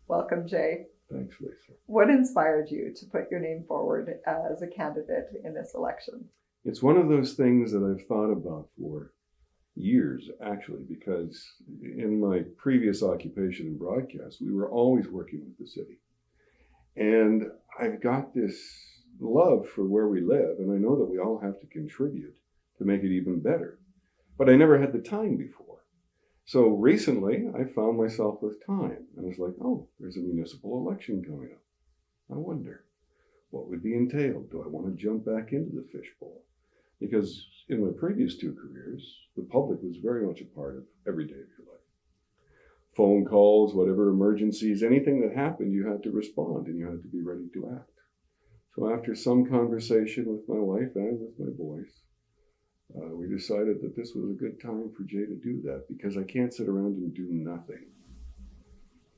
Welcome, Jay. Thanks, Lisa. What inspired you to put your name forward as a candidate in this election? It's one of those things that I've thought about for years, actually, because in my previous occupation in broadcast, we were always working with the city. And I've got this love for where we live, and I know that we all have to contribute to make it even better. But I never had the time before. So recently, I found myself with time, and I was like, oh, there's a municipal election coming up. I wonder, what would be entailed? Do I want to jump back into the fishbowl? Because in my previous two careers, the public was very much a part of every day of your life. Phone calls, whatever emergencies, anything that happened, you had to respond and you had to be ready to act. So after some conversation with my wife and with my boys, we decided that this was a good time for Jay to do that because I can't sit around and do nothing.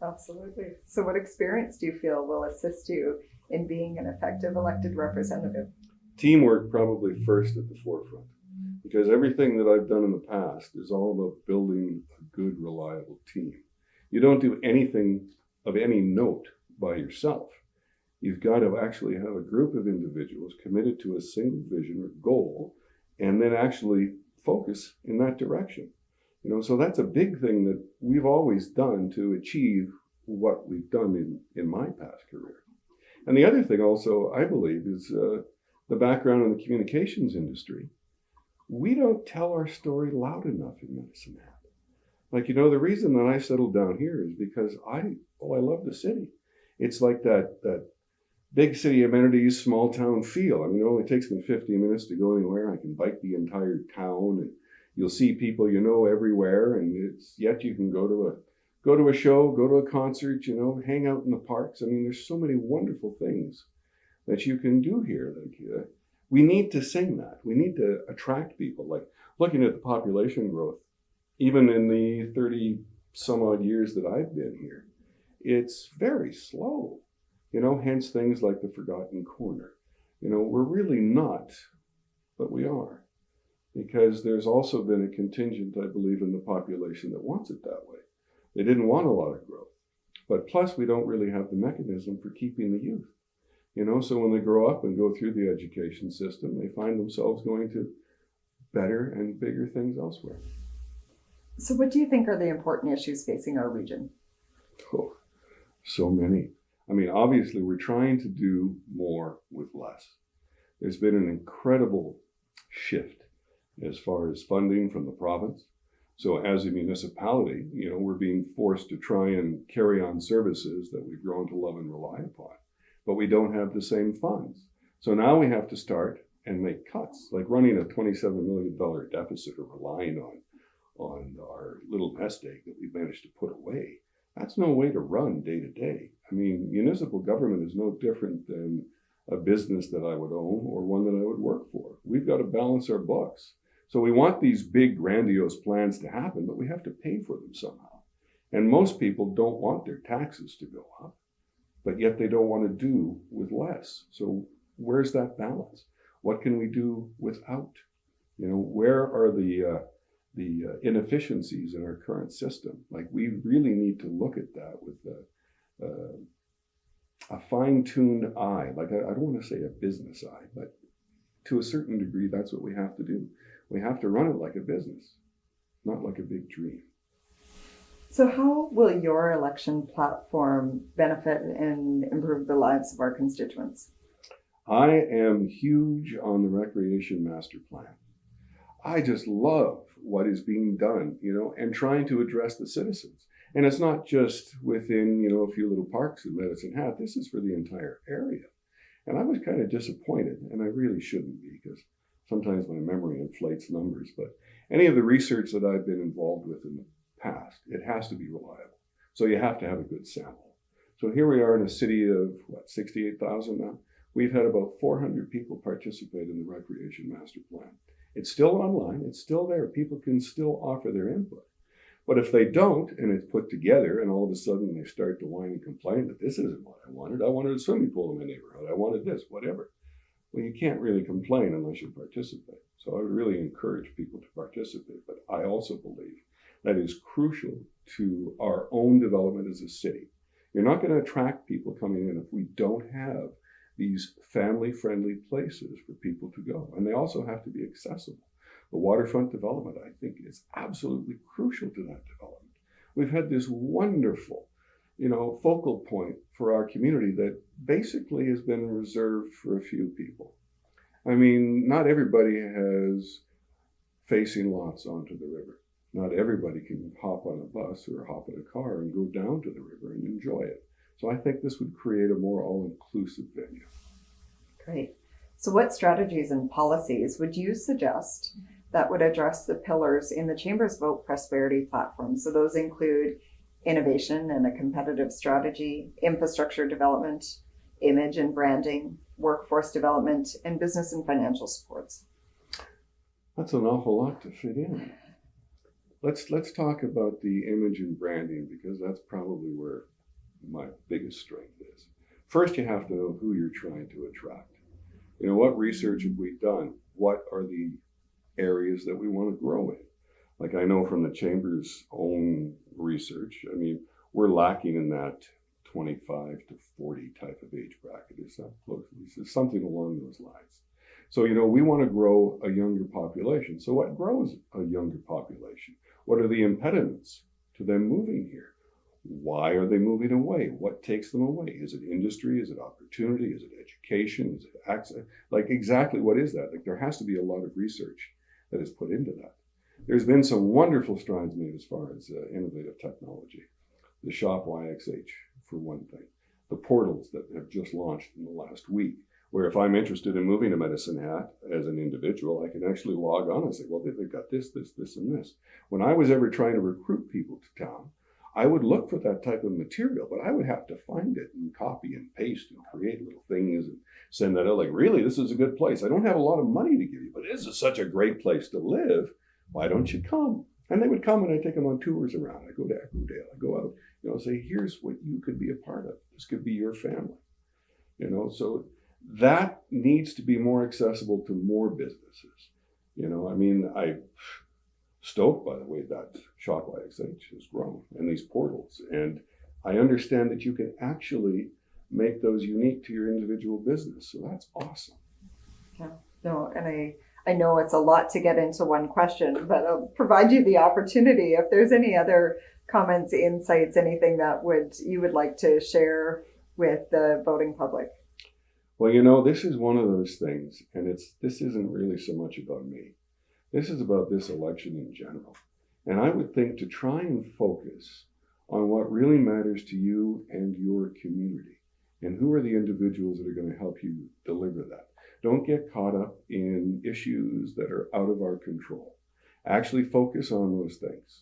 Absolutely. So what experience do you feel will assist you in being an effective elected representative? Teamwork probably first at the forefront, because everything that I've done in the past is all about building a good, reliable team. You don't do anything of any note by yourself. You've got to actually have a group of individuals committed to a single vision or goal, and then actually focus in that direction. So that's a big thing that we've always done to achieve what we've done in my past career. And the other thing also, I believe, is the background in the communications industry. We don't tell our story loud enough in Medicine Hat. Like, the reason that I settled down here is because I love the city. It's like that big city amenities, small town feel. It only takes me 15 minutes to go anywhere. I can bike the entire town, and you'll see people everywhere. And yet you can go to a show, go to a concert, hang out in the parks. There's so many wonderful things that you can do here. We need to sing that. We need to attract people. Like looking at the population growth, even in the 30 some odd years that I've been here, it's very slow. Hence things like the Forgotten Corner. We're really not, but we are. Because there's also been a contingent, I believe, in the population that wants it that way. They didn't want a lot of growth. But plus, we don't really have the mechanism for keeping the youth. So when they grow up and go through the education system, they find themselves going to better and bigger things elsewhere. So what do you think are the important issues facing our region? Oh, so many. Obviously, we're trying to do more with less. There's been an incredible shift as far as funding from the province. So as a municipality, we're being forced to try and carry on services that we've grown to love and rely upon. But we don't have the same funds. So now we have to start and make cuts, like running a $27 million deficit or relying on our little nest egg that we've managed to put away. That's no way to run day to day. Municipal government is no different than a business that I would own or one that I would work for. We've got to balance our books. So we want these big, grandiose plans to happen, but we have to pay for them somehow. And most people don't want their taxes to go up, but yet they don't want to do with less. So where's that balance? What can we do without? Where are the inefficiencies in our current system? Like, we really need to look at that with a fine-tuned eye. Like, I don't want to say a business eye, but to a certain degree, that's what we have to do. We have to run it like a business, not like a big dream. So how will your election platform benefit and improve the lives of our constituents? I am huge on the recreation master plan. I just love what is being done, and trying to address the citizens. And it's not just within, a few little parks in Medicine Hat. This is for the entire area. And I was kind of disappointed, and I really shouldn't be, because sometimes my memory inflates numbers. But any of the research that I've been involved with in the past, it has to be reliable. So you have to have a good sample. So here we are in a city of, 68,000 now? We've had about 400 people participate in the Recreation Master Plan. It's still online, it's still there. People can still offer their input. But if they don't, and it's put together, and all of a sudden they start to whine and complain that this isn't what I wanted. I wanted a swimming pool in my neighborhood. I wanted this, whatever. Well, you can't really complain unless you participate. So I would really encourage people to participate. But I also believe that is crucial to our own development as a city. You're not going to attract people coming in if we don't have these family-friendly places for people to go. And they also have to be accessible. The waterfront development, I think, is absolutely crucial to that development. We've had this wonderful, focal point for our community that basically has been reserved for a few people. I mean, not everybody has facing lots onto the river. Not everybody can hop on a bus or hop in a car and go down to the river and enjoy it. So I think this would create a more all-inclusive venue. Great. So what strategies and policies would you suggest that would address the pillars in the Chamber's Vote Prosperity platform? So those include innovation and a competitive strategy, infrastructure development, image and branding, workforce development, and business and financial supports. That's an awful lot to fit in. Let's talk about the image and branding, because that's probably where my biggest strength is. First, you have to know who you're trying to attract. What research have we done? What are the areas that we want to grow in? Like, I know from the Chamber's own research, we're lacking in that 25 to 40 type of age bracket. Is that close? It's something along those lines. So, we want to grow a younger population. So what grows a younger population? What are the impediments to them moving here? Why are they moving away? What takes them away? Is it industry? Is it opportunity? Is it education? Is it access? Like, exactly what is that? Like, there has to be a lot of research that is put into that. There's been some wonderful strides made as far as innovative technology. The Shop YXH, for one thing. The portals that have just launched in the last week, where if I'm interested in moving to Medicine Hat as an individual, I can actually log on and say, well, they've got this, and this. When I was ever trying to recruit people to town, I would look for that type of material, but I would have to find it and copy and paste and create little things and send that out. Like, really, this is a good place. I don't have a lot of money to give you, but this is such a great place to live. Why don't you come? And they would come, and I take them on tours around. I go to Echodale. I go out, say, here's what you could be a part of. This could be your family. So that needs to be more accessible to more businesses. I'm stoked by the way that Shop YXH has grown and these portals. And I understand that you can actually make those unique to your individual business. So that's awesome. Yeah, no, and I know it's a lot to get into one question, but I'll provide you the opportunity. If there's any other comments, insights, anything that you would like to share with the voting public. Well, this is one of those things, and this isn't really so much about me. This is about this election in general. And I would think to try and focus on what really matters to you and your community, and who are the individuals that are going to help you deliver that. Don't get caught up in issues that are out of our control. Actually focus on those things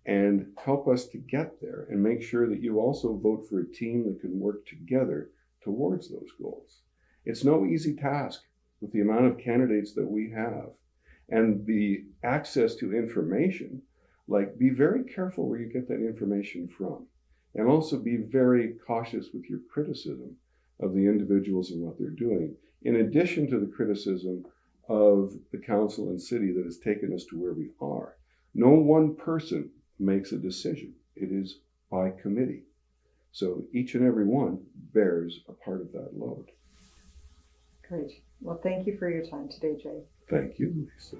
and help us to get there, and make sure that you also vote for a team that can work together towards those goals. It's no easy task with the amount of candidates that we have and the access to information. Like, be very careful where you get that information from, and also be very cautious with your criticism of the individuals and what they're doing, in addition to the criticism of the council and city that has taken us to where we are. No one person makes a decision. It is by committee. So each and every one bears a part of that load. Great. Well, thank you for your time today, Jay. Thank you, Lisa.